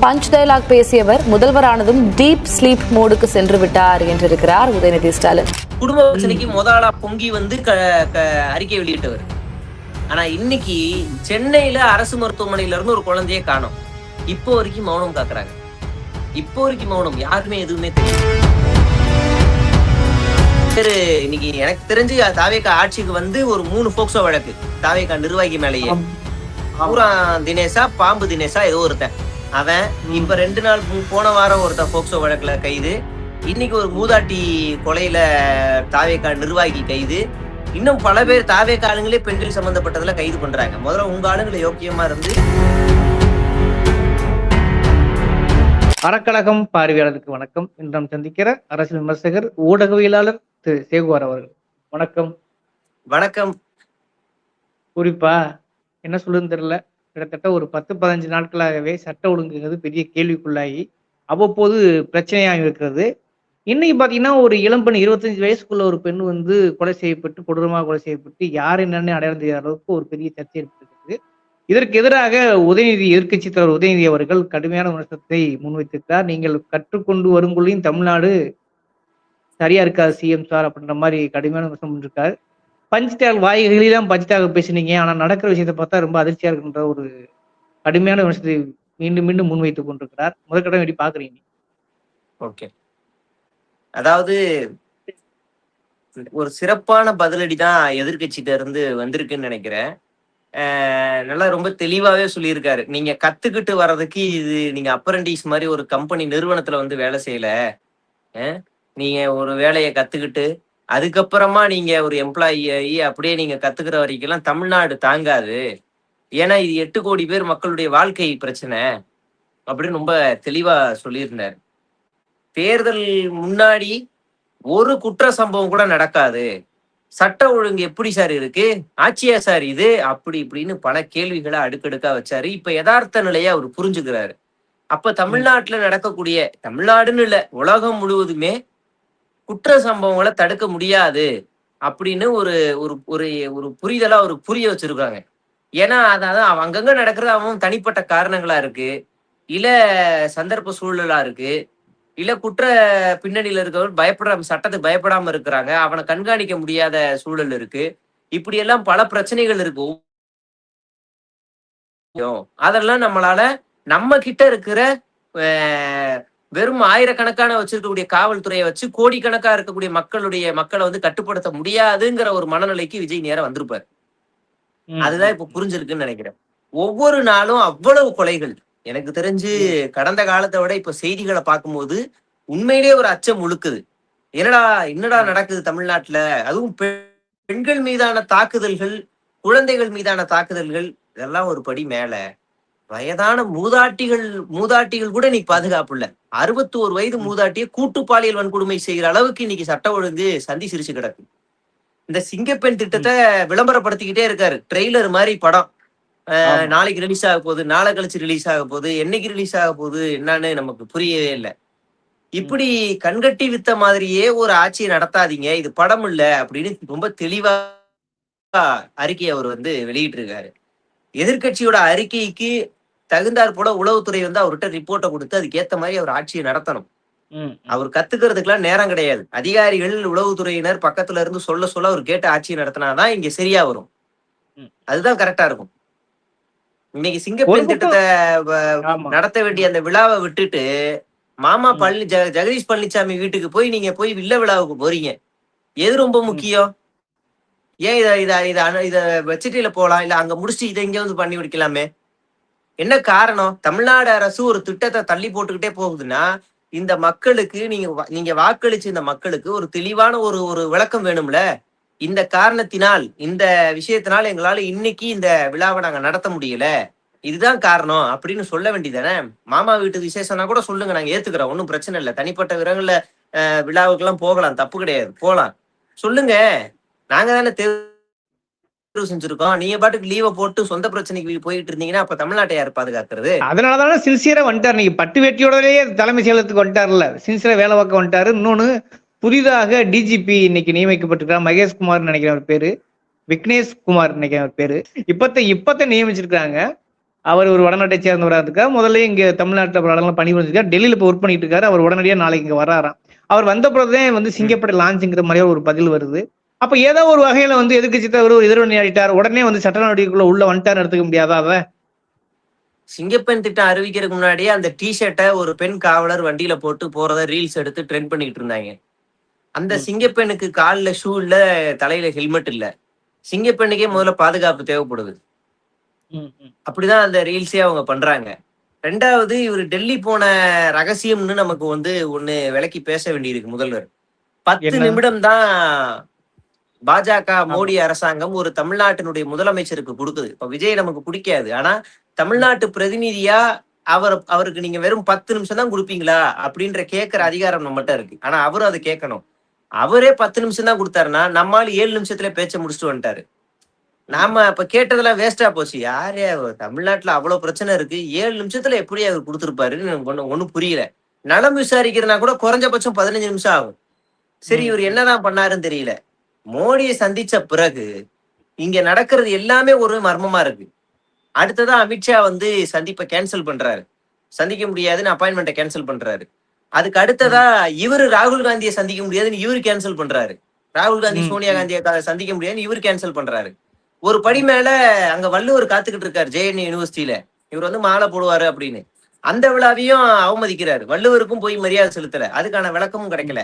Punch dialogue பேசியவர் முதல்வரானதும் deep sleep மோடுக்கு சென்று விட்டார் என்றிருக்கிறார் உதயநிதி ஸ்டாலின். குடும்ப பிரச்சனைக்கு முதலா பொங்கி வந்து அறிக்கை வெளியிட்டவர். ஆனா இன்னைக்கு சென்னையில அரசு மருத்துவமனையில இருந்து ஒரு குழந்தைய காணோம். இப்போ வரைக்கும் மௌனம் காக்குறாங்க. இப்போ வரைக்கும் மௌனம், யாருமே எதுவுமே தெரியும். இன்னைக்கு எனக்கு தெரிஞ்சு தாவேகா ஆட்சிக்கு வந்து ஒரு 3 போக்சோ வழக்கு தாவேகா நிர்வாகி மேலேயே. பூரா தினேஷா, பாம்பு தினேஷா ஏதோ ஒருத்தன், அவன் இப்ப 2 நாள் போன வாரம் ஒருத்தன் போக்சோ வழக்குல கைது. இன்னைக்கு ஒரு மூதாட்டி கொலையில தாவேகா நிர்வாகி கைது. இன்னும் பல பேர் தாவேகா ஆளுங்களே பெண்கள் சம்பந்தப்பட்டதுல கைது பண்றாங்க. முதல்ல உங்க ஆளுங்களை யோக்கியமா இருந்து. அறக்கழகம் பார்வையாளருக்கு வணக்கம். இன்று சந்திக்கிற அரசியல் விமர்சகர் ஊடகவியலாளர் திரு சேகுவார் அவர்கள். வணக்கம். வணக்கம். குறிப்பா என்ன சொல்லுன்னு தெரியல, கிட்டத்தட்ட ஒரு 10-15 நாட்களாகவே சட்ட ஒழுங்குங்கிறது பெரிய கேள்விக்குள்ளாகி அவ்வப்போது பிரச்சனையாக இருக்கிறது. இன்னைக்கு பாத்தீங்கன்னா ஒரு இளம்பெண் 25 வயசுக்குள்ள ஒரு பெண் வந்து கொலை செய்யப்பட்டு, கொடூரமாக கொலை செய்யப்பட்டு யார் என்னன்னு அடையாளம் தெரியாத அளவுக்கு ஒரு பெரிய சர்ச்சை ஏற்பட்டிருக்கிறது. இதற்கு எதிராக உதயநிதி, எதிர்க்கட்சி தலைவர் உதயநிதி அவர்கள் கடுமையான விமர்சனத்தை முன்வைத்திருக்கிறார். நீங்கள் கற்றுக்கொண்டு வருங்குள்ளையும் தமிழ்நாடு சரியா இருக்காது சிஎம் சார் அப்படின்ற மாதிரி கடுமையான விமர்சனம் பண்ணிருக்காரு. பஞ்ச்டாக் வாய்களிலாம் பஞ்ச்டாக பேசினீங்க, ஆனா நடக்கிற விஷயத்தை பார்த்தா ரொம்ப அதிர்ச்சியா இருக்கின்ற ஒரு கடுமையான விமர்சனத்தை மீண்டும் மீண்டும் முன்வைத்துக் கொண்டிருக்கிறார். முதற்கட்டம் எப்படி பாக்குறீங்க? ஓகே, அதாவது ஒரு சிறப்பான பதிலடி தான் எதிர்கட்சிட்ட இருந்து வந்திருக்குன்னு நினைக்கிறேன். நல்லா ரொம்ப தெளிவாவே சொல்லியிருக்காரு. நீங்க கத்துக்கிட்டு வர்றதுக்கு இது நீங்க அப்ரண்டிஸ் மாதிரி ஒரு கம்பெனி நிறுவனத்துல வந்து வேலை செய்யல. நீங்க ஒரு வேலையை கத்துக்கிட்டு அதுக்கப்புறமா நீங்க ஒரு எம்ப்ளாயி ஆகி அப்படியே நீங்க கத்துக்கிற வரைக்கும் தமிழ்நாடு தாங்காது. ஏன்னா இது 8 கோடி பேர் மக்களுடைய வாழ்க்கை பிரச்சனை அப்படின்னு ரொம்ப தெளிவா சொல்லியிருந்தார். தேர்தல் முன்னாடி ஒரு குற்ற சம்பவம் கூட நடக்காது, சட்ட ஒழுங்கு எப்படி சார் இருக்கு, ஆட்சியா சார் இது, அப்படி இப்படின்னு பல கேள்விகளை அடுக்கடுக்கா வச்சாரு. இப்ப யதார்த்த நிலையை அவர் புரிஞ்சுக்கிறாரு. அப்ப தமிழ்நாட்டுல நடக்கக்கூடிய, தமிழ்நாடுன்னு இல்ல உலகம் முழுவதுமே குற்ற சம்பவங்களை தடுக்க முடியாது அப்படின்னு ஒரு ஒரு ஒரு புரிதலா ஒரு புரிய வச்சிருக்காங்க. ஏன்னா அதான் அங்கங்க நடக்கிறது அவன் தனிப்பட்ட காரணங்களா இருக்கு, இல்ல சந்தர்ப்ப சூழலா இருக்கு, இல்ல குற்ற பின்னணியில இருக்கவர் சட்டத்துக்கு பயப்படாம இருக்கிறாங்க, அவனை கண்காணிக்க முடியாத சூழல் இருக்கு, இப்படி எல்லாம் பல பிரச்சனைகள் இருக்கு. அதெல்லாம் நம்மளால நம்ம கிட்ட இருக்கிற வெறும் ஆயிரக்கணக்கான வச்சிருக்கக்கூடிய காவல்துறையை வச்சு கோடிக்கணக்கா இருக்கக்கூடிய மக்களை வந்து கட்டுப்படுத்த முடியாதுங்கிற ஒரு மனநிலைக்கு விஜய் நேரம் வந்திருப்பாரு. அதுதான் இப்ப புரிஞ்சிருக்குன்னு நினைக்கிறேன். ஒவ்வொரு நாளும் அவ்வளவு கொலைகள். எனக்கு தெரிஞ்சு கடந்த காலத்தை விட இப்ப செய்திகளை பார்க்கும்போது உண்மையிலேயே ஒரு அச்சம் உழுக்குது. என்னடா நடக்குது தமிழ்நாட்டுல. அதுவும் பெண்கள் மீதான தாக்குதல்கள், குழந்தைகள் மீதான தாக்குதல்கள், இதெல்லாம் ஒரு படி மேல. வயதான மூதாட்டிகள் கூட இன்னைக்கு பாதுகாப்பு இல்ல. 61 வயது மூதாட்டிய கூட்டு பாலியல் வன்கொடுமை செய்யற அளவுக்கு இன்னைக்கு சட்ட ஒழுங்கு சந்தி சிரிச்சு கிடக்கு. இந்த சிங்கப்பெண் திட்டத்தை விளம்பரப்படுத்திக்கிட்டே இருக்காரு. ட்ரெய்லர் மாதிரி படம். நாளைக்கு ரிலீஸ் ஆக போகுது, நாளை கழிச்சு ரிலீஸ் ஆக போகுது, என்னைக்கு ரிலீஸ் ஆக போகுது என்னன்னு நமக்கு புரியவே இல்லை. இப்படி கண்கட்டி வித்த மாதிரியே ஒரு ஆட்சியை நடத்தாதீங்க, இது படம் இல்ல அப்படின்னு ரொம்ப தெளிவா அறிக்கையை அவர் வந்து வெளியிட்டு இருக்காரு. எதிர்கட்சியோட அறிக்கைக்கு தகுந்தாற் போல உளவுத்துறை வந்து அவர்கிட்ட ரிப்போர்ட்டை கொடுத்து அதுக்கேத்த மாதிரி அவர் ஆட்சியை நடத்தணும். அவர் கத்துக்கிறதுக்கெல்லாம் நேரம் கிடையாது. அதிகாரிகள், உளவுத்துறையினர் பக்கத்துல இருந்து சொல்ல அவர் கேட்டு ஆட்சியை நடத்தினாதான் இங்க சரியா வரும். அதுதான் கரெக்டா இருக்கும். இன்னைக்கு சிங்கப்பெண் திட்டத்தை நடத்த வேண்டிய அந்த விழாவை விட்டுட்டு மாமா ஜெகதீஷ் பழனிசாமி வீட்டுக்கு போய் நீங்க போய் வில்ல விழாவுக்கு போறீங்க. எது ரொம்ப முக்கியம்? ஏன் இத வச்சுட்டு போலாம், இல்ல அங்க முடிச்சுட்டு இதை இங்க வந்து பண்ணி விடுக்கலாமே? என்ன காரணம்? தமிழ்நாடு அரசு ஒரு திட்டத்தை தள்ளி போட்டுக்கிட்டே போகுதுன்னா இந்த மக்களுக்கு நீங்க வாக்களிச்சு இந்த மக்களுக்கு ஒரு தெளிவான ஒரு விளக்கம் வேணும்ல. இந்த காரணத்தினால், இந்த விஷயத்தினால் எங்களால இன்னைக்கு இந்த விழாவை நாங்க நடத்த முடியல, இதுதான் காரணம் அப்படின்னு சொல்ல வேண்டியதானே. மாமா வீட்டு விசேஷம்னா கூட சொல்லுங்க, நாங்க ஏத்துக்கிறோம், ஒன்னும் பிரச்சனை இல்லை. தனிப்பட்ட விரங்கள்ல விழாவுக்கு எல்லாம் போகலாம், தப்பு கிடையாது, போலாம், சொல்லுங்க. நாங்க தானே தேர்வு செஞ்சிருக்கோம். நீங்க பாட்டுக்கு லீவை போட்டு சொந்த பிரச்சனைக்கு போயிட்டு இருந்தீங்கன்னா அப்ப தமிழ்நாட்டை யார் பாதுகாக்கிறது? அதனாலதானே சின்சியரா வந்துட்டார். நீங்க பட்டு வெட்டியோடய தலைமை செயலகத்துக்கு வந்துட்டார்ல, சின்சியரா வேலை பார்க்க வந்துட்டாரு. இன்னொன்னு, புதிதாக டிஜிபி இன்னைக்கு நியமிக்கப்பட்டிருக்கார். மகேஷ்குமார் நினைக்கிற ஒரு பேரு, விக்னேஷ் குமார் நினைக்கிற ஒரு பேரு இப்பத்த நியமிச்சிருக்காங்க. அவர் ஒரு வடநாட்டை சேர்ந்தவராக இருக்கார். முதல்ல இங்க தமிழ்நாட்டுல பல இடங்கள்ல பணிபுரிஞ்சிருக்காரு. டெல்லியில இப்ப ஒர்க் பண்ணிட்டு இருக்காரு. அவர் உடனடியா நாளைக்கு இங்க வர்றாராம். அவர் வந்த பிறகுதான் வந்து ம். சிங்கப்படை லான்ச்ங்கிற மாதிரியா ஒரு பதில் வருது. அப்ப ஏதோ ஒரு வகையில வந்து எதிர்க்கட்சி தலைவர் ஒரு எதிர்வினை ஆயிட்டார். உடனே வந்து சட்ட நடவடிக்கைக்குள்ள உள்ள வந்துட்டாருன்னு எடுத்துக்க முடியாதா அத? சிங்கப்பெண் திட்டம் அறிவிக்கிறதுக்கு முன்னாடியே அந்த டிஷர்ட்டை ஒரு பெண் காவலர் வண்டியில போட்டு போறத ரீல்ஸ் எடுத்து ட்ரெண்ட் பண்ணிட்டு இருந்தாங்க. அந்த ம், சிங்கப்பெண்ணுக்கு கால்ல ஷூ இல்ல, தலையில ஹெல்மெட் இல்ல. சிங்கப்பெண்ணுக்கே ம், முதல்ல பாதுகாப்பு தேவைப்படுது. ம், ம், அப்படிதான் அந்த ரீல்ஸே அவங்க பண்றாங்க. 2வது இவரு டெல்லி போன ரகசியம்னு நமக்கு வந்து ஒண்ணு விளக்கி பேச வேண்டியிருக்கு முதல்வர். 10 என்ன? நிமிடம் தான் பாஜக ஆமா. மோடி அரசாங்கம் ஒரு தமிழ்நாட்டினுடைய முதலமைச்சருக்கு கொடுக்குது. இப்ப விஜய் நமக்கு பிடிக்காது. ஆனா தமிழ்நாட்டு பிரதிநிதியா அவருக்கு நீங்க வெறும் 10 நிமிஷம் தான் கொடுப்பீங்களா அப்படின்ற கேட்கிற ம், அதிகாரம் நம்மகிட்ட இருக்கு. ஆனா அவரும் அதை கேட்கணும். அவரே 10 நிமிஷம் தான் கொடுத்தாருன்னா நம்மால் 7 நிமிஷத்துல பேச்ச முடிச்சுட்டு வந்துட்டாரு. ம், நாம அப்ப கேட்டதெல்லாம் வேஸ்டா போச்சு. யாரே தமிழ்நாட்டுல அவ்வளவு பிரச்சனை இருக்கு. 7 நிமிஷத்துல எப்படி அவர் கொடுத்திருப்பாருன்னு எனக்கு ஒண்ணும் புரியல. நலம் விசாரிக்கிறதுனா கூட குறைஞ்சபட்சம் 15 நிமிஷம் ஆகும். சரி ம், இவர் ம், என்னதான் பண்ணாருன்னு தெரியல. மோடியை சந்திச்ச பிறகு இங்க நடக்கிறது எல்லாமே ஒரு மர்மமா இருக்கு. அடுத்ததா அமித்ஷா வந்து சந்திப்பை கேன்சல் பண்றாரு. சந்திக்க முடியாதுன்னு அப்பாயின்மெண்ட்டை கேன்சல் பண்றாரு. அதுக்கு அடுத்ததா ம், இவரு ராகுல் காந்தியை சந்திக்க முடியாதுன்னு இவரு கேன்சல் பண்றாரு. ராகுல் காந்தி ம், சோனியா ம், காந்தியை சந்திக்க முடியாதுன்னு இவரு கேன்சல் பண்றாரு. ஒரு படி மேல அங்க வள்ளுவர் காத்துக்கிட்டு இருக்காரு ஜேஎன்யூ யூனிவர்சிட்டியில. இவர் வந்து மாலை போடுவாரு அப்படின்னு. அந்த விழாவையும் அவமதிக்கிறாரு. வள்ளுவருக்கும் போய் மரியாதை செலுத்தல. அதுக்கான விளக்கமும் ம், கிடைக்கல.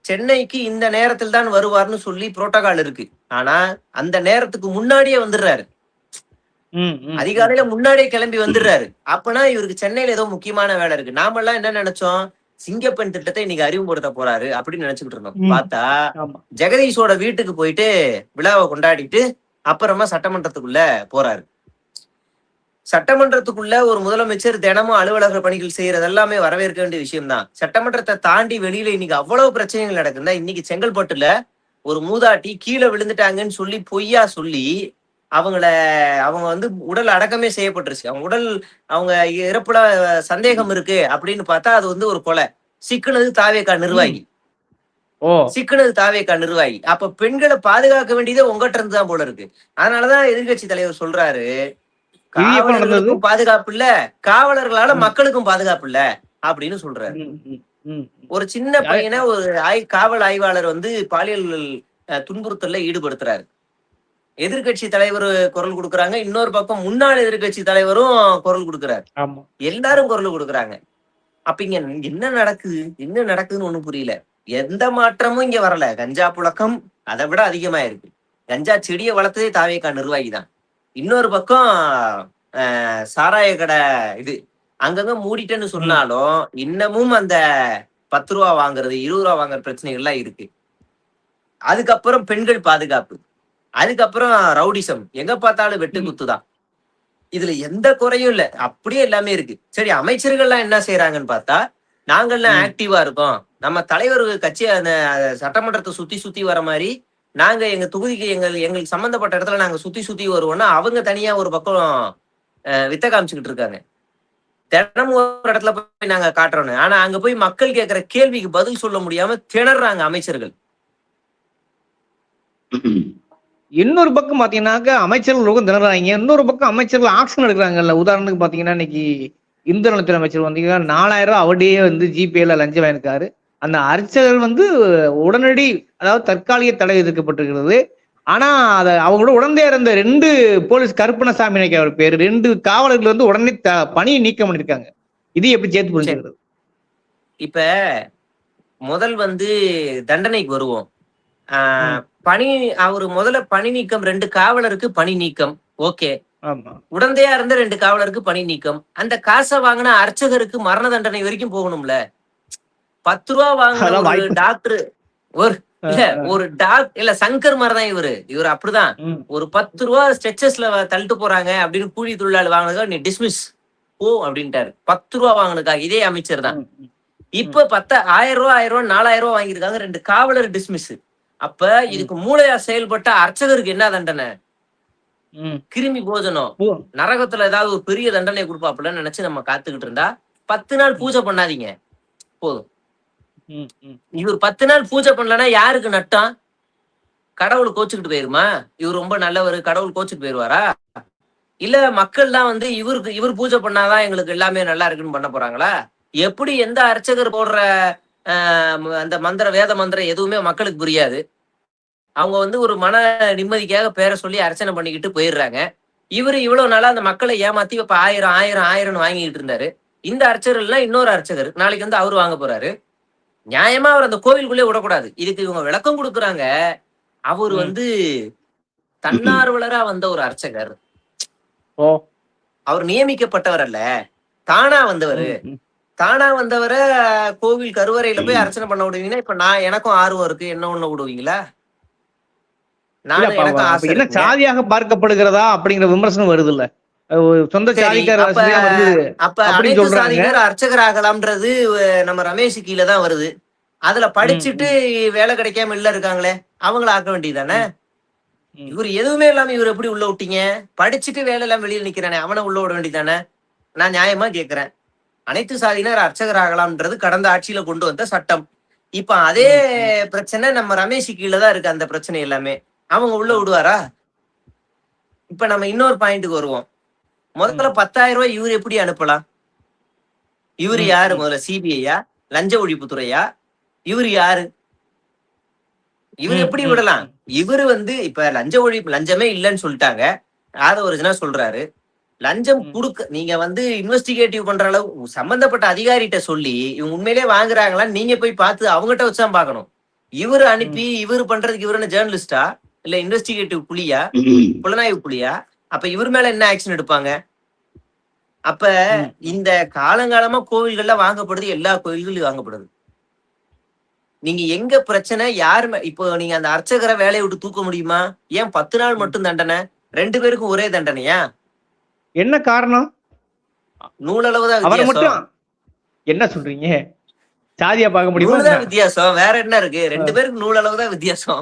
சென்னைக்கு இந்த நேரத்தில் தான் வருவார்னு சொல்லி புரோட்டோகால் இருக்கு. ஆனா அந்த நேரத்துக்கு முன்னாடியே வந்துடுறாரு. ம், ம், ம், அதிகாலையில முன்னாடியே கிளம்பி வந்துடுறாரு. அப்பனா இவருக்கு சென்னையில ஏதோ முக்கியமான வேலை இருக்கு. நாமெல்லாம் என்ன நினைச்சோம்? சிங்கப்பெண் திட்டத்தை இன்னைக்கு அறிமுகப்படுத்த போறாரு அப்படின்னு நினைச்சுக்கிட்டு இருந்தோம். ம். பார்த்தா ஆமா. ஜெகதீஷோட வீட்டுக்கு போயிட்டு விழாவை கொண்டாடிட்டு அப்புறமா சட்டமன்றத்துக்குள்ள போறாரு. சட்டமன்றத்துக்குள்ள ஒரு முதலமைச்சர் தினமும் அலுவலக பணிகள் செய்யறது எல்லாமே வரவேற்க வேண்டிய விஷயம் தான். சட்டமன்றத்தை தாண்டி வெளியில இன்னைக்கு அவ்வளவு பிரச்சனைகள் நடக்குதுன்னா இன்னைக்கு செங்கல்பட்டுல ஒரு மூதாட்டி கீழே விழுந்துட்டாங்கன்னு சொல்லி பொய்யா சொல்லி அவங்கள அவங்க வந்து உடல் அடக்கமே செய்யப்பட்டுருச்சு. அவங்க இறப்புல சந்தேகம் இருக்கு அப்படின்னு பார்த்தா அது வந்து ஒரு கொலை. சிக்குனது தாவேகா ம். நிர்வாகி. ஓ! சிக்குனது தாவேகா நிர்வாகி. அப்ப பெண்களை பாதுகாக்க வேண்டியதே உங்ககிட்ட இருந்து தான் போல இருக்கு. அதனாலதான் எதிர்க்கட்சி தலைவர் சொல்றாரு, இது எப்ப நடந்தது? காவலர்களுக்கும் பாதுகாப்பு இல்ல, காவலர்களால ம், மக்களுக்கும் பாதுகாப்பு இல்ல அப்படின்னு சொல்றாரு. ம், ம், ம். ஒரு சின்ன அது பையனை ஒரு காவல் ஆய்வாளர் வந்து பாலியல் துன்புறுத்தல்ல ஈடுபடுத்துறாரு. எதிர்க்கட்சி தலைவர் குரல் கொடுக்கறாங்க. இன்னொரு பக்கம் முன்னாள் எதிர்க்கட்சி தலைவரும் குரல் கொடுக்கிறார். ஆமா. எல்லாரும் குரல் கொடுக்கறாங்க. அப்ப இங்க என்ன நடக்குது? என்ன நடக்குதுன்னு ஒண்ணும் புரியல. எந்த மாற்றமும் இங்க வரல. கஞ்சா புழக்கம் அதை விட அதிகமா இருக்கு. கஞ்சா செடியை வளர்த்ததே தாவேகா நிர்வாகி தான். இன்னொரு பக்கம் சாராய கடை இது அங்கங்க மூடிட்டேன்னு ம், சொன்னாலும் இன்னமும் அந்த 10 ரூபா வாங்குறது 20 ரூபா வாங்குற பிரச்சனைகள் எல்லாம் இருக்கு. அதுக்கப்புறம் பெண்கள் பாதுகாப்பு, அதுக்கப்புறம் ரவுடிசம், எங்க பார்த்தாலும் வெட்டு ம், குத்துதான். இதுல எந்த குறையும் இல்ல. அப்படியே எல்லாமே இருக்கு. சரி அமைச்சர்கள்லாம் என்ன செய்யறாங்கன்னு பார்த்தா, நாங்கெல்லாம் ம், ஆக்டிவா இருக்கோம். நம்ம தலைவர் கட்சி அந்த சட்டமன்றத்தை சுத்தி சுத்தி வர மாதிரி நாங்க எங்க தொகுதிக்கு எங்களுக்கு சம்பந்தப்பட்ட இடத்துல நாங்க சுத்தி சுத்தி வருவோம்னா அவங்க தனியா ஒரு பக்கம் வித்த காமிச்சுக்கிட்டு இருக்காங்க. தினமும் ஒரு இடத்துல போய் நாங்க காட்டுறோம்னு. ஆனா அங்க போய் மக்கள் கேட்கிற கேள்விக்கு பதில் சொல்ல முடியாம திணறாங்க அமைச்சர்கள். இன்னொரு பக்கம் பாத்தீங்கன்னாக்க அமைச்சர்கள் ரொம்ப திணறாங்க. இன்னொரு பக்கம் அமைச்சர்கள் ஆக்ஷன் எடுக்கிறாங்கல்ல. உதாரணத்துக்கு பாத்தீங்கன்னா இன்னைக்கு இந்து நலத்துறை அமைச்சர் வந்தீங்கன்னா 4000 ரூபாய் அவருடைய வந்து ஜிபேல லஞ்சம் வாங்கியிருக்காரு. அந்த அர்ச்சகர் வந்து உடனடி அதாவது தற்காலிக தடை விதிக்கப்பட்டிருக்கிறது. ஆனா அத அவங்களோட உடனே இருந்த 2 போலீஸ் கருப்பணசாமி நினைக்கிற அவர் பேரு 2 காவலர்கள் வந்து உடனே பணியை நீக்கம் பண்ணிருக்காங்க. இது எப்படி சேர்த்து சரி, புரிஞ்சுக்கிறது? இப்ப முதல் வந்து தண்டனைக்கு வருவோம். ம். ஆஹ் பணி அவரு முதல்ல பணி நீக்கம் 2 காவலருக்கு பணி நீக்கம். ஓகே. ஆமா. உடந்தையா இருந்த 2 காவலருக்கு பணி நீக்கம். அந்த காசை வாங்கின அர்ச்சகருக்கு மரண தண்டனை வரைக்கும் போகணும்ல. 10 ரூபா வாங்கின அதெல்லாம் ஒரு வாய்ப்பு. டாக்டர் ஒரு இல்ல அ, ஒரு இல்ல சங்கர் மாதிரிதான் இவரு அப்படிதான். ம், ஒரு 10 ரூபா ஸ்ட்ரெச்சஸ்ல தள்ளிட்டு போறாங்க அப்படின்னு கூலி தொழிலாளி வாங்கினதுக்காக நீ டிஸ்மிஸ் போ அப்படின்ட்டாரு. 10 ரூபா வாங்கினதுக்காக இதே அமைச்சர் தான். ம், ம், ம், இப்ப 10,000 ரூபாய் 1000 ரூபாய் 4000 ரூபாய் வாங்கியிருக்காங்க 2 காவலர் டிஸ்மிஸ். அப்ப ம், இதுக்கு மூளையா செயல்பட்ட அர்ச்சகருக்கு என்ன தண்டனை? ம். கிருமி போஜனம். ஓ! நரகத்துல ஏதாவது ஒரு பெரிய தண்டனை கொடுப்பாப்புலன்னு நினைச்சு நம்ம காத்துக்கிட்டு இருந்தா 10 நாள் ம், பூஜை பண்ணாதீங்க போதும். ம், ம். இவர் 10 நாள் பூஜை பண்ணலன்னா யாருக்கு நட்டம்? கடவுள் கோச்சுக்கிட்டு போயிருமா? இவர் ரொம்ப நல்லவர் கடவுள் கோச்சுட்டு போயிருவாரா? இல்ல மக்கள்லாம் வந்து இவர் பூஜை பண்ணாதான் எங்களுக்கு எல்லாமே நல்லா இருக்குன்னு பண்ண போறாங்களா? எப்படி எந்த அர்ச்சகர் போடுற அந்த வேத மந்திரம் எதுவுமே மக்களுக்கு புரியாது. அவங்க வந்து ஒரு மன நிம்மதிக்காக பேரை சொல்லி அர்ச்சனை பண்ணிக்கிட்டு போயிடுறாங்க. இவரு இவ்வளவு நாளா அந்த மக்களை ஏமாத்தி இப்ப 1000 1000 1000 வாங்கிட்டு இருந்தாரு. இந்த அர்ச்சகர் எல்லாம் இன்னொரு அர்ச்சகர் நாளைக்கு வந்து அவரு வாங்க போறாரு. நியாயமா அவர் அந்த கோவிலுக்குள்ளே விடக்கூடாது. இதுக்கு இவங்க விளக்கம் கொடுக்குறாங்க. அவர் ம். வந்து தன்னார்வலரா வந்த ஒரு அர்ச்சகர். ஓ. அவர் நியமிக்கப்பட்டவர் அல்ல. தானா வந்தவர். ம், ம். தானா வந்தவர கோவில் கருவறையில போய் அர்ச்சனை பண்ண விடுவீங்கன்னா, இப்ப எனக்கும் ஆர்வம் இருக்கு. என்ன ஒண்ணு விடுவீங்களா? இல்ல எனக்கும் அப்ப ஆசை என்ன இருக்குங்க. சாதியாக பார்க்கப்படுகிறதா அப்படிங்கிற விமர்சனம் வருது இல்ல. சொந்த சரி, சாதிக்கார அப்ப வசதியா வந்து அப்ப அப்படின்னு அனைத்து சொல்றாங்க. சாதியினர் அர்ச்சகர் ஆகலாம்ன்றது நம்ம ரமேஷ் கீழ தான் வருது. அதுல ம், படிச்சுட்டு ம், வேலை கிடைக்காம இல்ல இருக்காங்களே, அவங்கள ஆக்க வேண்டியதானே? ம், ம். இவர் எதுவுமே இல்லாம இவர் எப்படி உள்ள விட்டீங்க? படிச்சுட்டு வேலை இல்லாம வெளியில நிக்கிறானே, அவனை உள்ள விட வேண்டியதானே? நான் நியாயமா கேட்கிறேன். அனைத்து சாதியினர் அர்ச்சகர் ஆகலாம்ன்றது கடந்த ஆட்சியில கொண்டு வந்த சட்டம். இப்ப அதே ம், ம், பிரச்சனை நம்ம ரமேஷ் கீழ தான் இருக்கு. அந்த பிரச்சனை எல்லாமே அவங்க உள்ள ம், விடுவாரா? இப்ப நம்ம இன்னொரு பாயிண்ட்டுக்கு வருவோம். முதல்ல ம், 10,000 ரூபாய் இவர் எப்படி அனுப்பலாம்? இவரு ம், யாரு? ம், முதல்ல சிபிஐயா, லஞ்ச ஒழிப்புத்துறையா? இவரு யாரு? இவரு ம், எப்படி ம், விடலாம்? ம், இவரு வந்து இப்ப லஞ்சமே இல்லைன்னு சொல்லிட்டாங்க. ஆதவர்ஜுனா சொல்றாரு. லஞ்சம் ம், குடுக்க நீங்க வந்து இன்வெஸ்டிகேட்டிவ் பண்ற அளவு சம்பந்தப்பட்ட அதிகாரிட்ட சொல்லி இவங்க உண்மையிலேயே வாங்குறாங்களான்னு நீங்க போய் பார்த்து அவங்ககிட்ட வச்சு தான் பார்க்கணும். இவரு ம், அனுப்பி இவரு பண்றதுக்கு இவரு என்ன ஜேர்னலிஸ்டா? இல்ல இன்வெஸ்டிகேட்டிவ் புலியா? புலனாய்வு புலியா? அப்ப இவர் மேல என்ன ஆக்ஷன் எடுப்பாங்க? அப்ப ம், ம். இந்த காலங்காலமா கோவில்கள்ல வாங்கப்படுது, எல்லா கோவில்களையும் வாங்கப்படுது. நீங்க எங்க பிரச்சனை யாருமே இப்போ நீங்க அந்த அர்ச்சகரை வேலையை விட்டு தூக்க முடியுமா? ஏன் 10 நாள் ம். மட்டும் தண்டனை? 2 பேருக்கும் ஒரே தண்டனையா? என்ன காரணம்? நூலளவு தான் அவர வித்தியாசம். மட்டும் என்ன சொல்றீங்க? சாதியா பார்க்க முடியுமா நூலு என்ன? தான் வித்தியாசம். வேற என்ன இருக்கு? அ, 2 பேருக்கு நூலளவு தான் வித்தியாசம்.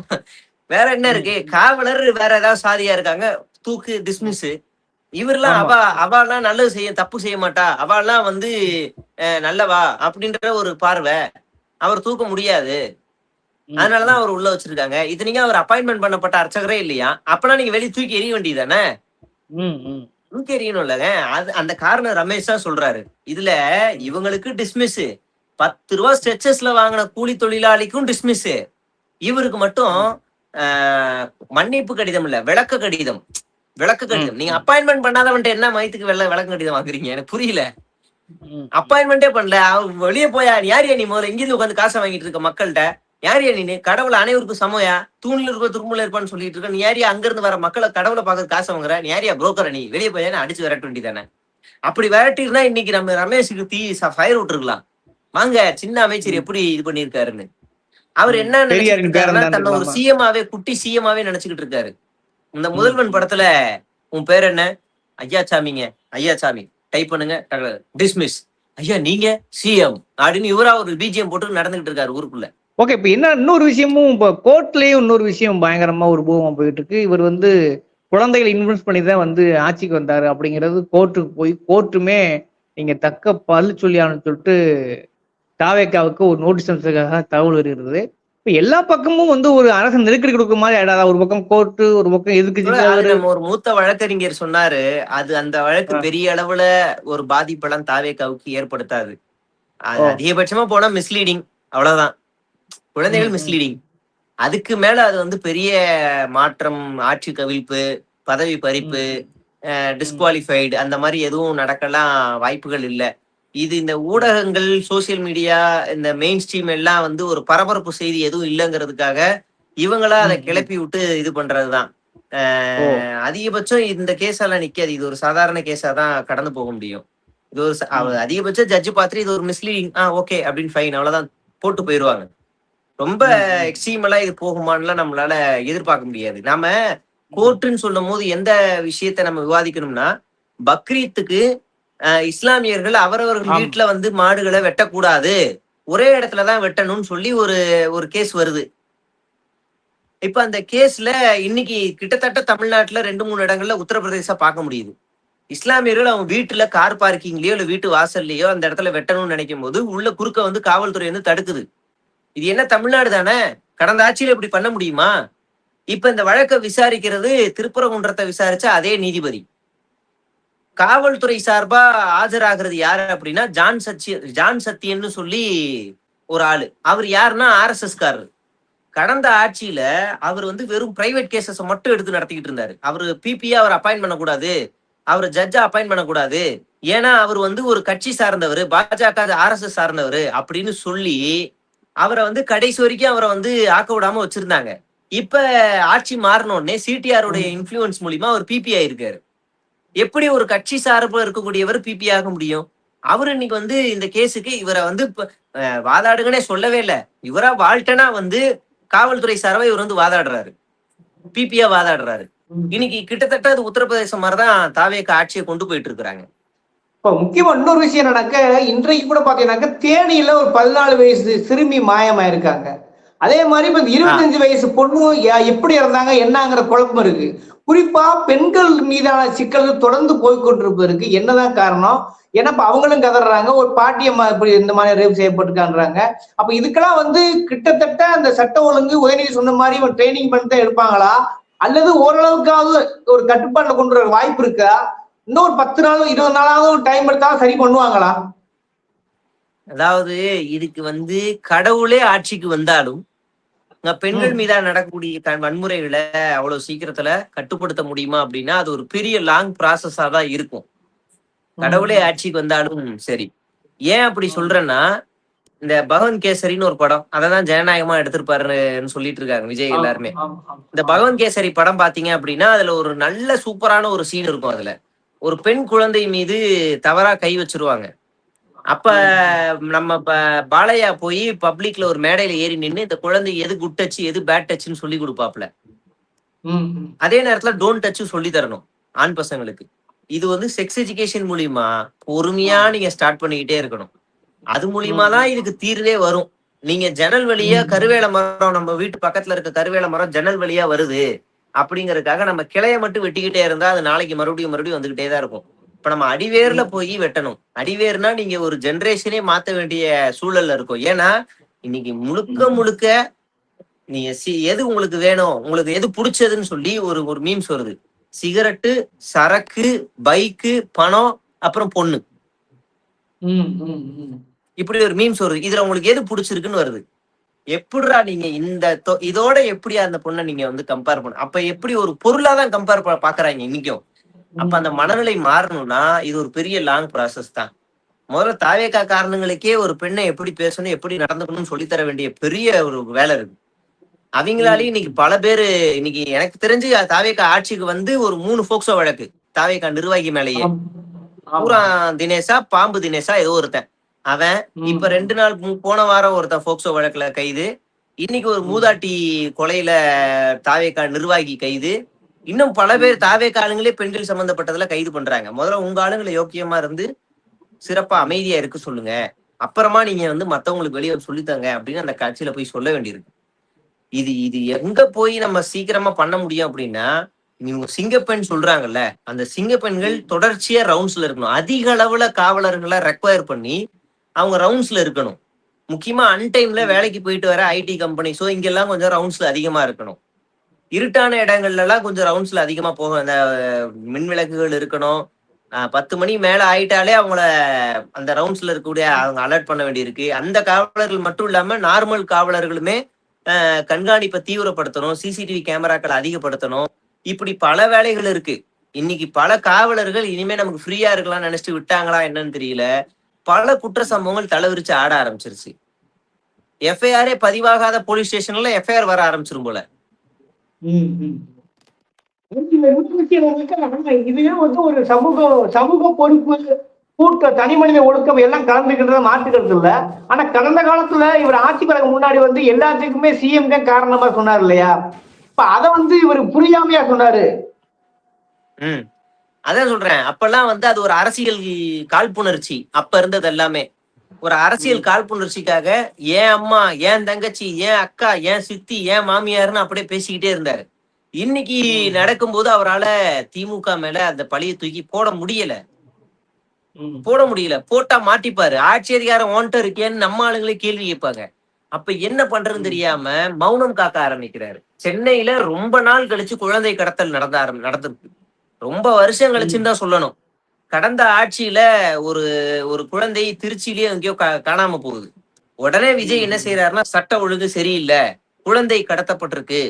வேற என்ன ம், இருக்கு? ம். காவலர் வேற ஏதாவது சாதியா இருக்காங்க. தூக்கு ம். டிஸ்மிஸ். இவர்லாம் ஆமா. அவாள்லாம் நல்லது தப்பு செய்ய மாட்டா. அவாள்லாம் வந்து நல்லவா அப்படின்ற ஒரு பார்வை. அவர் தூக்க முடியாது. ம், அதனாலதான் ம், அவர் உள்ள வச்சிருக்காங்க. இத்தனைக்கும் அவர் அப்பாயின்மெண்ட் பண்ணப்பட்ட அர்ச்சகரே இல்லையா? அப்பனா நீங்க வெளிய தூக்கி எறிய வேண்டியதுதானே? ம், ம், தூக்கி எறியணும்லங்க. அந்த காரணம் ரமேஷ் தான் சொல்றாரு. இதுல ம், இவங்களுக்கு டிஸ்மிஸ். ₹10 ஸ்ட்ரெச்சர்ஸ்ல வாங்கின கூலி தொழிலாளிக்கும் டிஸ்மிஸ். இவருக்கு மட்டும் ம், ஆ, மன்னிப்பு கடிதம் இல்ல, விளக்க கடிதம். விளக்க ம், கடிதம். நீங்க ம், அப்பாயின்மெண்ட் பண்ணாதவன்ட்ட என்ன மயத்துக்கு விளக்க கடிதம் வாங்குறீங்க? எனக்கு புரியல. ம், ம். அப்பாயின்மெண்டே பண்ணல. வெளியே போயா? யாரியா நீ முதல்ல இங்கிருந்து உட்காந்து காசை வாங்கிட்டு இருக்க மக்கள்கிட்ட? யாரியா நீ? கடவுள் அனைவருக்கும் சமயா? தூணில் இருக்க துரும்புல இருப்பான்னு சொல்லிட்டு இருக்க. நீ யாரியா அங்க இருந்து வர மக்களை கடவுளை பார்க்க காசு வாங்குற? நீ யாரியா புரோக்கர்? நீ வெளியே போயா? அடிச்சு விரட்ட வேண்டியதானே? அப்படி விரட்டி இருந்தா இன்னைக்கு நம்ம ரமேஷுக்கு ஃபயர் விட்டுருக்கலாம். வாங்க சின்ன அமைச்சர் ம், எப்படி இது பண்ணிருக்காருன்னு. அவர் ம். என்ன நினைச்சுக்கிட்டு பெரியாரின் பேரன் இருக்காருன்னா, தான் தன்னை ஒரு இருக்கலாமா? சிஎம்மாவே குட்டி சிஎம்மாவே நினைச்சுக்கிட்டு இருக்காரு. இந்த ம், முதல்வன் ம், படத்துல உன் பேர் என்ன? ஐயாசாமிங்க. ஐயாசாமி டைப் பண்ணுங்க. டிஸ்மிஸ். ஐயா நீங்க சிஎம் அப்படின்னு இவரா ஒரு பிஜிஎம் போட்டு நடந்துகிட்டு இருக்காரு ஊருக்குள்ள. ஓகே. இப்ப என்ன இன்னொரு விஷயமும் இப்ப கோர்ட்லயும் இன்னொரு விஷயம் பயங்கரமா ஒரு பூகமா போயிட்டு இருக்கு. இவர் வந்து குழந்தைகளை இன்ஃப்ளூயன்ஸ் பண்ணி தான் வந்து ஆட்சிக்கு வந்தாரு அப்படிங்கிறது கோர்ட்டுக்கு போய் கோர்ட்டுமே நீங்க தக்க பதில் சொல்லி ஆகணும்னு சொல்லிட்டு தாவேக்காவுக்கு ஒரு நோட்டீஸ் அனுப்பிச்சதுக்காக தகவல் வருகிறது. இப்ப எல்லா பக்கமும் வந்து ஒரு அரசு நெருக்கடி கொடுக்க மாதிரி ஆயிடாதா? ஒரு பக்கம் கோர்ட்டு, ஒரு பக்கம் எதிர்க்கட்சி அது அவரு. நம்ம ஒரு மூத்த வழக்கறிஞர் சொன்னாரு. அந்த வழக்கு ஆ, பெரிய அளவுல ஒரு பாதிப்பெல்லாம் தாவேக்காவுக்கு ஏற்படுத்தாது. அது ஓ. அதிகபட்சமா போனா மிஸ்லீடிங். அவ்வளவுதான். ம், குழந்தைகள் ம், மிஸ்லீடிங். அதுக்கு மேல அது வந்து பெரிய மாற்றம், ஆட்சி கவிழ்ப்பு, பதவி ம், பறிப்பு, ம், டிஸ்குவாலிஃபைடு அந்த மாதிரி எதுவும் நடக்கலாம் வாய்ப்புகள் இல்ல. இது இந்த ம், ஊடகங்கள், சோசியல் மீடியா, இந்த மெயின் ஸ்ட்ரீம் எல்லாம் வந்து ஒரு பரபரப்பு செய்தி எதுவும் இல்லைங்கிறதுக்காக இவங்களா அதை ம், ம். கிளப்பி விட்டு இது பண்றதுதான். ஓ. அதிகபட்சம் இந்த கேஸால நிக்காது. இது ஒரு சாதாரண கேஸா தான் கடந்து போக முடியும். இது ஒரு ம், அதிகபட்ச ஜட்ஜ் பார்த்துட்டு இது ஒரு மிஸ்லீடிங் ஓகே அப்படின்னு ஃபைன் அவ்வளவுதான் போட்டு போயிருவாங்க. ரொம்ப ம், ம், எக்ஸ்ட்ரீமலா இது போகுமான்னுலாம் நம்மளால எதிர்பார்க்க முடியாது. நாம ம், கோர்ட்டுன்னு சொல்லும் போது எந்த விஷயத்த நம்ம விவாதிக்கணும்னா, பக்ரீத்துக்கு இஸ்லாமியர்கள் அவரவர்கள் ஆம். வீட்டுல வந்து மாடுகளை வெட்டக்கூடாது. ஒரே இடத்துலதான் வெட்டணும்னு சொல்லி ஒரு ஒரு கேஸ் வருது. இப்ப அந்த கேஸ்ல இன்னைக்கு கிட்டத்தட்ட தமிழ்நாட்டுல 2, 3 இடங்கள்ல உத்தரப்பிரதேச பார்க்க முடியுது. இஸ்லாமியர்கள் அவங்க வீட்டுல கார் பார்க்கிங்லயோ இல்ல வீட்டு வாசல்லயோ அந்த இடத்துல வெட்டணும்னு நினைக்கும் போது உள்ள குறுக்க வந்து காவல்துறை வந்து தடுக்குது. இது என்ன தமிழ்நாடு தானே? கடந்த ஆட்சியில இப்படி பண்ண முடியுமா? இப்ப இந்த வழக்கை விசாரிக்கிறது திருப்பரங்குன்றத்தை விசாரிச்ச அதே நீதிபதி. காவல்துறை சார்பா ஆஜராகிறது யாரு அப்படின்னா ஜான் சத்தியன்னு சொல்லி ஒரு ஆளு. அவர் யாருன்னா ஆர்எஸ்எஸ் காரர். கடந்த ஆட்சியில அவர் வந்து வெறும் பிரைவேட் கேசஸ் மட்டும் எடுத்து நடத்திக்கிட்டு இருந்தாரு. அவரு பிபியா அவர் அப்பாயின்ட் பண்ணக்கூடாது, அவர் ஜட்ஜா அப்பாயின்ட் பண்ணக்கூடாது, ஏன்னா அவர் வந்து ஒரு கட்சி சார்ந்தவர், பாஜக ஆர்எஸ்எஸ் சார்ந்தவர் அப்படின்னு சொல்லி அவரை வந்து கடைசி வரைக்கும் அவரை வந்து ஆக்க விடாம வச்சிருந்தாங்க. இப்ப ஆட்சி மாறினோடனே சிடிஆருடைய இன்ஃபுளுன்ஸ் மூலியமா அவர் பிபி ஆயிருக்காரு. எப்படி ஒரு கட்சி சார்பு இருக்கக்கூடியவர் பிபி ஆக முடியும்? அவரு இன்னைக்கு வந்து இந்த கேஸுக்கு இவரை வந்து வாதாடுங்கன்னே சொல்லவே இல்லை. இவரா வாழ்ட்டனா வந்து காவல்துறை சார்பா இவர் வந்து வாதாடுறாரு, பிபியா வாதாடுறாரு. இன்னைக்கு கிட்டத்தட்ட அது உத்தரப்பிரதேசம் மாதிரிதான் தாவேக ஆட்சியை கொண்டு போயிட்டு இருக்கிறாங்க. இப்ப முக்கியமா இன்னொரு விஷயம் என்னன்னாக்க, இன்றைக்கு கூட பாத்தீங்கன்னாக்க தேனியில ஒரு 14 வயசு சிறுமி மாயமாயிருக்காங்க. அதே மாதிரி இப்ப 25 வயசு பொண்ணு எப்படி இருந்தாங்க என்னங்கிற குழப்பம் இருக்கு. குறிப்பா பெண்கள் மீதான சிக்கல்கள் தொடர்ந்து போய்கொண்டிருப்பதற்கு என்னதான் காரணம்? ஏன்னா இப்ப அவங்களும் கதறாங்க, ஒரு பாட்டியம்மா இப்படி இந்த மாதிரி ரேப் செய்யப்பட்டிருக்கான்றாங்க. அப்ப இதுக்கெல்லாம் வந்து கிட்டத்தட்ட அந்த சட்ட ஒழுங்கு உதயநிதி சொன்ன மாதிரி ட்ரைனிங் பண்ணிட்டு எடுப்பாங்களா, அல்லது ஓரளவுக்காவது ஒரு கட்டுப்பாட்டுல கொண்டு வர வாய்ப்பு இருக்கா? இன்னும் ஒரு 10 நாளும் 20 நாளாவது டைம் எடுத்தாலும் சரி பண்ணுவாங்களா? அதாவது இதுக்கு வந்து கடவுளே ஆட்சிக்கு வந்தாலும் பெண்கள் மீதா நடக்கக்கூடிய வன்முறைகளை அவ்வளவு சீக்கிரத்துல கட்டுப்படுத்த முடியுமா அப்படின்னா அது ஒரு பெரிய லாங் ப்ராசஸா தான் இருக்கும். கடவுளே ஆட்சிக்கு வந்தாலும் சரி. ஏன் அப்படி சொல்றேன்னா, இந்த பகவன் கேசரின்னு ஒரு படம், அததான் ஜனநாயகமா எடுத்திருப்பாருன்னு சொல்லிட்டு இருக்காங்க விஜய் எல்லாருமே. இந்த பகவன் கேசரி படம் பாத்தீங்க அப்படின்னா அதுல ஒரு நல்ல சூப்பரான ஒரு சீன் இருக்கும். அதுல ஒரு பெண் குழந்தை மீது தவறா கை வச்சிருவாங்க. அப்ப நம்ம பாலையா போய் பப்ளிக்ல ஒரு மேடையில ஏறி நின்று இந்த குழந்தை எது குட் டச் எது பேட் டச்னு சொல்லி கொடுப்பாப்ல. அதே நேரத்துல டோன்ட் டச் சொல்லி தரணும் ஆண் பசங்களுக்கு. இது வந்து செக்ஸ் எஜுகேஷன் மூலியமா பொறுமையா நீங்க ஸ்டார்ட் பண்ணிக்கிட்டே இருக்கணும். அது மூலியமா தான் இதுக்கு தீர்வே வரும். நீங்க ஜன்னல் வழியா கருவேல மரம், நம்ம வீட்டு பக்கத்துல இருக்க கருவேல மரம் ஜன்னல் வழியா வருது அப்படிங்கறதுக்காக நம்ம கிளைய மட்டும் வெட்டிக்கிட்டே இருந்தா அது நாளைக்கு மறுபடியும் வந்துகிட்டே தான் இருக்கும். இப்ப நம்ம அடிவேர்ல போய் வெட்டணும். அடிவேர்னா நீங்க ஒரு ஜெனரேஷனே மாத்த வேண்டிய சூழல்ல இருக்கும். ஏன்னா இன்னைக்கு முழுக்க நீங்க எது உங்களுக்கு வேணும், உங்களுக்கு எது பிடிச்சதுன்னு சொல்லி ஒரு மீம்ஸ் வருது. சிகரெட்டு, சரக்கு, பைக்கு, பணம், அப்புறம் பொண்ணு, இப்படி ஒரு மீம்ஸ் வருது. இதுல உங்களுக்கு எது பிடிச்சிருக்குன்னு வருது. எப்படிடா நீங்க இதோட எப்படி அந்த பொண்ணை நீங்க வந்து கம்பேர் பண்ண? அப்ப எப்படி ஒரு பொருளாதான் கம்பேர் பாக்குறாங்க இன்னைக்கும். அப்ப அந்த மனநிலை மாறணும்னா இது ஒரு பெரிய லாங் ப்ராசஸ் தான். முதல்ல தாவேகா காரணங்களுக்கே ஒரு பெண்ணை எப்படி பேசணும், எப்படி நடந்துக்கணும்னு சொல்லித்தர வேண்டிய பெரிய ஒரு வேலை இருக்கு. அவங்களாலேயும் இன்னைக்கு பல பேரு, இன்னைக்கு எனக்கு தெரிஞ்சு தாவேகா ஆட்சிக்கு வந்து ஒரு 3 போக்சோ வழக்கு தாவேகா நிர்வாகி மேலேயே. பூரா தினேஷா, பாம்பு தினேஷா ஏதோ ஒருத்தன் அவன். இப்ப 2 நாள் போன வாரம் ஒருத்தன் போக்சோ வழக்குல கைது. இன்னைக்கு ஒரு மூதாட்டி கொலையில தாவேகா நிர்வாகி கைது. இன்னும் பல பேர் தாவேகா ஆளுங்களே பெண்கள் சம்பந்தப்பட்டதுல கைது பண்றாங்க. முதல்ல உங்க ஆளுங்களை யோக்கியமா இருந்து சிறப்பா அமைதியா இருக்கு சொல்லுங்க, அப்புறமா நீங்க வந்து மத்தவங்களுக்கு வெளியே சொல்லித்தாங்க அப்படின்னு அந்த கட்சியில போய் சொல்ல வேண்டியிருக்கு. இது எங்க போய் நம்ம சீக்கிரமா பண்ண முடியும் அப்படின்னா, இவங்க சிங்கப்பெண் சொல்றாங்கல்ல, அந்த சிங்கப்பெண்கள் தொடர்ச்சியா ரவுண்ட்ஸ்ல இருக்கணும். அதிக அளவுல காவலர்களை ரெக்வயர் பண்ணி அவங்க ரவுண்ட்ஸ்ல இருக்கணும். முக்கியமா அன்டைம்ல வேலைக்கு போயிட்டு வர ஐடி கம்பெனிஸோ இங்கெல்லாம் கொஞ்சம் ரவுண்ட்ஸ்ல அதிகமா இருக்கணும். இருட்டான இடங்கள்ல எல்லாம் கொஞ்சம் ரவுண்ட்ஸ்ல அதிகமா போகும். அந்த மின் விளக்குகள் இருக்கணும். 10 மணி மேல ஆயிட்டாலே அவங்கள அந்த ரவுண்ட்ஸ்ல இருக்கக்கூடிய அவங்க அலர்ட் பண்ண வேண்டியிருக்கு. அந்த காவலர்கள் மட்டும் இல்லாம நார்மல் காவலர்களுமே கண்காணிப்பை தீவிரப்படுத்தணும், சிசிடிவி கேமராக்களை அதிகப்படுத்தணும். இப்படி பல வேலைகள் இருக்கு. இன்னைக்கு பல காவலர்கள் இனிமே நமக்கு ஃப்ரீயா இருக்கலாம்னு நினைச்சிட்டு விட்டாங்களா என்னன்னு தெரியல. பல குற்ற சம்பவங்கள் தலைவிரிச்சு ஆட ஆரம்பிச்சிருச்சு. எஃப்ஐஆரே பதிவாகாத போலீஸ் ஸ்டேஷன்ல எஃப்ஐஆர் வர ஆரம்பிச்சிரும் போல. இதுவே வந்து ஒரு சமூக பொறுப்பு, கூட்ட தனி மனித ஒழுக்கம் எல்லாம் கலந்துக்கின்றத மாற்றுக்கிறது இல்ல. ஆனா கடந்த காலத்துல இவர் ஆட்சி பிறகு முன்னாடி வந்து எல்லாத்துக்குமே சிஎம் தான் காரணமா சொன்னார் இல்லையா? இப்ப அத வந்து இவர் புரியாமையா சொன்னாரு. அதான் சொல்றேன். அப்பெல்லாம் வந்து அது ஒரு அரசியல் காழ்ப்புணர்ச்சி. அப்ப இருந்தது எல்லாமே ஒரு அரசியல் காழ்ப்புணர்ச்சிக்காக ஏன் அம்மா, ஏன் தங்கச்சி, ஏன் அக்கா, ஏன் சித்தி, ஏன் மாமியார்னு அப்படியே பேசிக்கிட்டே இருந்தாரு. இன்னைக்கு நடக்கும்போது அவரால் திமுக மேல அந்த பழியை தூக்கி போட முடியல. போட்டா மாட்டிப்பாரு. ஆட்சி அதிகாரம் ஓன்ட்ட இருக்கேன்னு நம்ம ஆளுங்களே கேள்வி கேட்பாங்க. அப்ப என்ன பண்றதுன்னு தெரியாம மௌனம் காக்க ஆரம்பிக்கிறாரு. சென்னையில ரொம்ப நாள் கழிச்சு குழந்தை கடத்தல் நடந்திருக்கு. ரொம்ப வருஷம் கழிச்சுன்னு தான் சொல்லணும். கடந்த ஆட்சியில ஒரு ஒரு குழந்தை திருச்சியிலேயே எங்கேயோ காணாம போகுது. உடனே விஜய் என்ன செய்யறாருன்னா, சட்ட ஒழுங்கு சரியில்லை, குழந்தை கடத்தப்பட்டிருக்கு,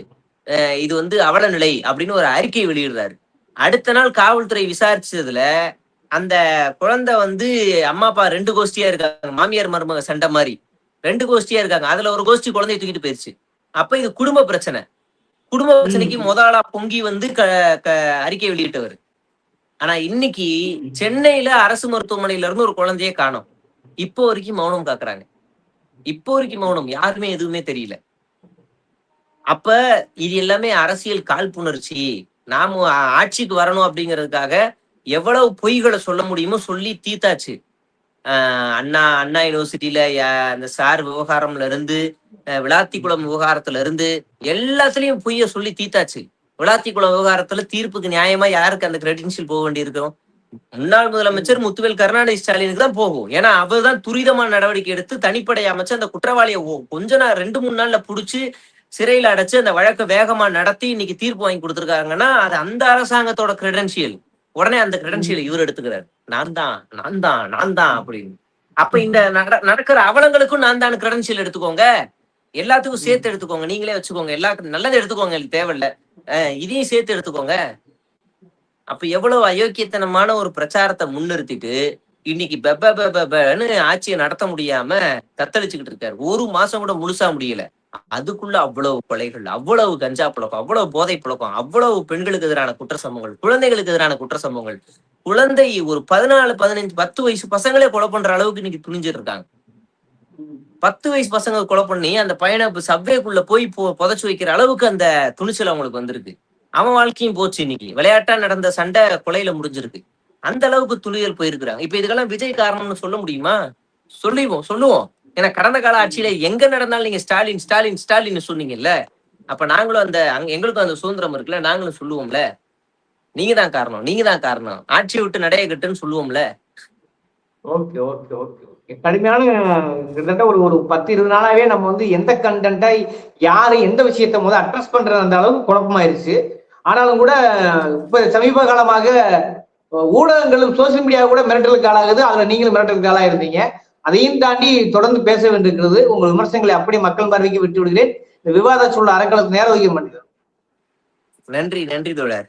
இது வந்து அவல நிலை அப்படின்னு ஒரு அறிக்கை வெளியிடுறாரு. அடுத்த நாள் காவல்துறை விசாரிச்சதுல அந்த குழந்தை வந்து அம்மா அப்பா 2 கோஷ்டியா இருக்காங்க, மாமியார் மருமக சண்டை மாதிரி 2 கோஷ்டியா இருக்காங்க. அதுல ஒரு கோஷ்டி குழந்தைய தூக்கிட்டு போயிருச்சு. அப்ப இது குடும்ப பிரச்சனை. குடும்ப பிரச்சனைக்கு முதலா பொங்கி வந்து அறிக்கை வெளியிட்டவர். ஆனா இன்னைக்கு சென்னையில அரசு மருத்துவமனையில இருந்து ஒரு குழந்தைய காணோம். இப்போ வரைக்கும் மௌனம் காக்குறாங்க. இப்போ வரைக்கும் மௌனம், யாருமே எதுவுமே தெரியல. அப்ப இது எல்லாமே அரசியல் காழ்ப்புணர்ச்சி. நாம ஆட்சிக்கு வரணும் அப்படிங்கிறதுக்காக எவ்வளவு பொய்களை சொல்ல முடியுமோ சொல்லி தீத்தாச்சு. அண்ணா யூனிவர்சிட்டியில அந்த சார் விவகாரம்ல இருந்து, விளாத்திக்குளம் விவகாரத்துல இருந்து எல்லாத்துலயும் பொய்ய சொல்லி தீத்தாச்சு. விளாத்திக்குளம் விவகாரத்துல தீர்ப்புக்கு நியாயமா யாருக்கு அந்த கிரெடென்ஷியல் போக வேண்டியிருக்கும்? முன்னாள் முதலமைச்சர் முத்துவேல் கருணாநிதி ஸ்டாலினுக்கு தான் போகும். ஏன்னா அவர் தான் துரிதமான நடவடிக்கை எடுத்து தனிப்படை அமைச்சு அந்த குற்றவாளியை கொஞ்ச நாள் 2-3 நாள்ல புடிச்சு சிறையில அடைச்சு அந்த வழக்கை வேகமா நடத்தி இன்னைக்கு தீர்ப்பு வாங்கி கொடுத்துருக்காங்கன்னா அது அந்த அரசாங்கத்தோட கிரெடென்ஷியல். உடனே அந்த கிரெடென்ஷியல் இவர் எடுத்துக்கிறார். நான் தான் அப்படின்னு. அப்ப இந்த நடக்கிற அவலங்களுக்கும் நான் தான் கிரெடென்ஷியல் எடுத்துக்கோங்க, எல்லாத்துக்கும் சேர்த்து எடுத்துக்கோங்க, நீங்களே வச்சுக்கோங்க, எல்லாத்துக்கும் நல்லது எடுத்துக்கோங்க, தேவையில்ல இதையும் சேர்த்து எடுத்துக்கோங்க. அப்ப எவ்வளவு அயோக்கியத்தனமான ஒரு பிரச்சாரத்தை முன்னிறுத்திட்டு இன்னைக்கு பெப்பன்னு ஆட்சியை நடத்த முடியாம தத்தளிச்சுக்கிட்டு இருக்காரு. 1 மாசம் கூட முழுசா முடியல. அதுக்குள்ள அவ்வளவு கொலைகள், அவ்வளவு கஞ்சா புழக்கம், அவ்வளவு போதை புழக்கம், அவ்வளவு பெண்களுக்கு எதிரான குற்ற சம்பவங்கள், குழந்தைகளுக்கு எதிரான குற்ற சம்பவங்கள். குழந்தை ஒரு 14, 15, 10 வயசு பசங்களே கொலை பண்ற அளவுக்கு இன்னைக்கு துணிஞ்சிட்டு இருக்காங்க. 10 வயசு பசங்க கொலை பண்ணி அந்த பையனை சப்வேக்குள்ள போய் புதைச்சு வைக்கிற அளவுக்கு அந்த துணிச்சல் அவங்களுக்கு வந்திருக்கு. அவன் வாழ்க்கையும் போச்சு. இன்னைக்கு விளையாட்டா நடந்த சண்டை கொலையில முடிஞ்சிருக்கு. அந்த அளவுக்கு துணிகள் போயிருக்கிறாங்க. இப்ப இதுக்கெல்லாம் விஜய் காரணம்னு சொல்ல முடியுமா? சொல்லுவோம். ஏன்னா கடந்த கால ஆட்சியில எங்க நடந்தாலும் நீங்க ஸ்டாலின் சொன்னீங்கல்ல, அப்ப நாங்களும் எங்களுக்கும் அந்த சுதந்திரம் இருக்குல்ல, நாங்களும் சொல்லுவோம்ல, நீங்க தான் காரணம், ஆட்சியை விட்டு நடைய கட்டுன்னு சொல்லுவோம்ல. ஓகே. கடுமையான கிட்டத்தட்ட ஒரு 10-20 நாளாவே நம்ம வந்து எந்த கண்டென்ட்டை யாரு எந்த விஷயத்த அட்ரஸ் பண்றது அந்த அளவுக்கு குழப்பமாயிருச்சு. ஆனாலும் கூட இப்ப சமீப காலமாக ஊடகங்களும் சோசியல் மீடியா கூட மிரட்டலுக்கு ஆளாகுது. அதுல நீங்களும் மிரட்டலுக்கு ஆளா இருந்தீங்க. அதையும் தாண்டி தொடர்ந்து பேச வேண்டியிருக்கிறது. உங்கள் விமர்சனங்களை அப்படி மக்கள் பார்வைக்கு விட்டு விடுகிறேன். இந்த விவாத சூழல் அறக்களத்துக்கு நேரம் ஒதுக்க மாட்டேங்கிறேன். நன்றி தோழர்.